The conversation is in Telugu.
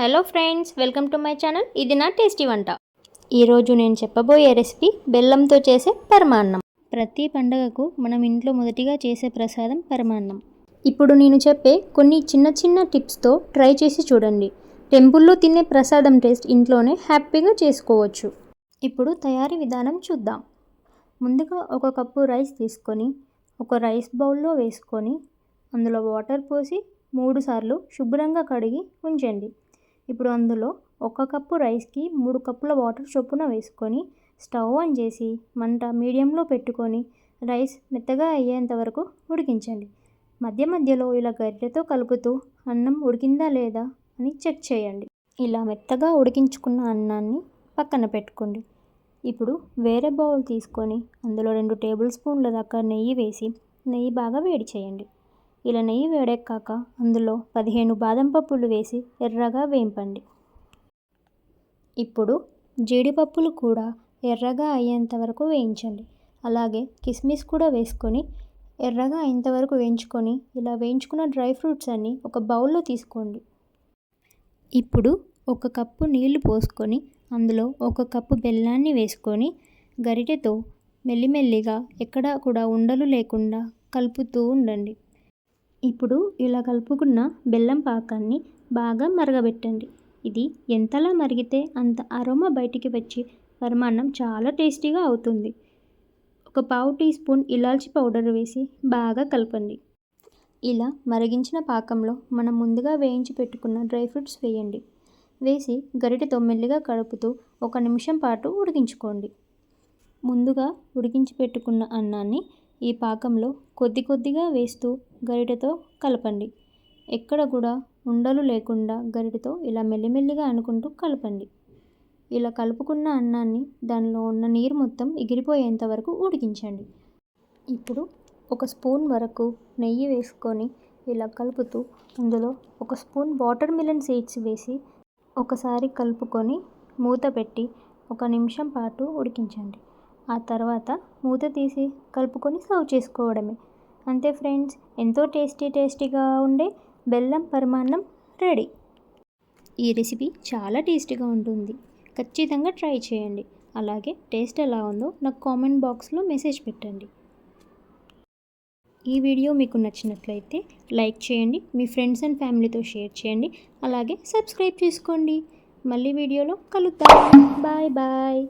Hello friends, welcome to my channel. ఇది నా టేస్టీ వంట. ఈరోజు నేను చెప్పబోయే రెసిపీ బెల్లంతో చేసే పరమాన్నం. ప్రతి పండగకు మనం ఇంట్లో మొదటిగా చేసే ప్రసాదం పరమాన్నం. ఇప్పుడు నేను చెప్పే కొన్ని చిన్న చిన్న టిప్స్తో ట్రై చేసి చూడండి. టెంపుల్లో తినే ప్రసాదం టేస్ట్ ఇంట్లోనే హ్యాపీగా చేసుకోవచ్చు. ఇప్పుడు తయారీ విధానం చూద్దాం. ముందుగా ఒక కప్పు రైస్ తీసుకొని ఒక రైస్ బౌల్లో వేసుకొని అందులో వాటర్ పోసి 3 సార్లు శుభ్రంగా కడిగి ఉంచండి. ఇప్పుడు అందులో 1 కప్పు రైస్కి 3 కప్పుల వాటర్ చొప్పున వేసుకొని స్టవ్ ఆన్ చేసి మంట మీడియంలో పెట్టుకొని రైస్ మెత్తగా అయ్యేంత వరకు ఉడికించండి. మధ్య మధ్యలో ఇలా గరిటెతో కలుపుతూ అన్నం ఉడికిందా లేదా అని చెక్ చేయండి. ఇలా మెత్తగా ఉడికించుకున్న అన్నాన్ని పక్కన పెట్టుకోండి. ఇప్పుడు వేరే బౌల్ తీసుకొని అందులో 2 టేబుల్ స్పూన్ల దాకా నెయ్యి వేసి నెయ్యి బాగా వేడి చేయండి. ఇలా నెయ్యి వేడెక్కాక అందులో 15 బాదం పప్పులు వేసి ఎర్రగా వేయించండి. ఇప్పుడు జీడిపప్పులు కూడా ఎర్రగా అయ్యేంత వరకు వేయించండి. అలాగే కిస్మిస్ కూడా వేసుకొని ఎర్రగా అయ్యేంత వరకు వేయించుకొని ఇలా వేయించుకున్న డ్రై ఫ్రూట్స్ అన్నీ ఒక బౌల్లో తీసుకోండి. ఇప్పుడు 1 కప్పు నీళ్లు పోసుకొని అందులో 1 కప్పు బెల్లాన్ని వేసుకొని గరిటెతో మెల్లిమెల్లిగా ఎక్కడా కూడా ఉండలు లేకుండా కలుపుతూ ఉండండి. ఇప్పుడు ఇలా కలుపుకున్న బెల్లం పాకాన్ని బాగా మరగబెట్టండి. ఇది ఎంతలా మరిగితే అంత అరోమా బయటికి వచ్చి పరమాన్నం చాలా టేస్టీగా అవుతుంది. 1 పావు టీ స్పూన్ ఇలాచీ పౌడర్ వేసి బాగా కలపండి. ఇలా మరిగించిన పాకంలో మనం ముందుగా వేయించి పెట్టుకున్న డ్రై ఫ్రూట్స్ వేయండి. వేసి గరిటెతో మెల్లిగా కలుపుతూ 1 నిమిషం పాటు ఉడికించుకోండి. ముందుగా ఉడికించి పెట్టుకున్న అన్నాన్ని ఈ పాకంలో కొద్ది కొద్దిగా వేస్తూ గరిటెతో కలపండి. ఎక్కడ కూడా ఉండలు లేకుండా గరిటెతో ఇలా మెల్లిమెల్లిగా అనుకుంటూ కలపండి. ఇలా కలుపుకున్న అన్నాన్ని దానిలో ఉన్న నీరు మొత్తం ఎగిరిపోయేంత వరకు ఉడికించండి. ఇప్పుడు 1 స్పూన్ వరకు నెయ్యి వేసుకొని ఇలా కలుపుతూ అందులో 1 స్పూన్ వాటర్ మిలన్ సీడ్స్ వేసి ఒకసారి కలుపుకొని మూత పెట్టి 1 నిమిషం పాటు ఉడికించండి. ఆ తర్వాత మూత తీసి కలుపుకొని సర్వ్ చేసుకోవడమే. అంతే ఫ్రెండ్స్, ఎంతో టేస్టీగా ఉండే బెల్లం పరమాన్నం రెడీ. ఈ రెసిపీ చాలా టేస్టీగా ఉంటుంది. ఖచ్చితంగా ట్రై చేయండి. అలాగే టేస్ట్ ఎలా ఉందో నాకు కామెంట్ బాక్స్లో మెసేజ్ పెట్టండి. ఈ వీడియో మీకు నచ్చినట్లయితే లైక్ చేయండి, మీ ఫ్రెండ్స్ అండ్ ఫ్యామిలీతో షేర్ చేయండి. అలాగే సబ్స్క్రైబ్ చేసుకోండి. మళ్ళీ వీడియోలో కలుద్దాం. Bye bye.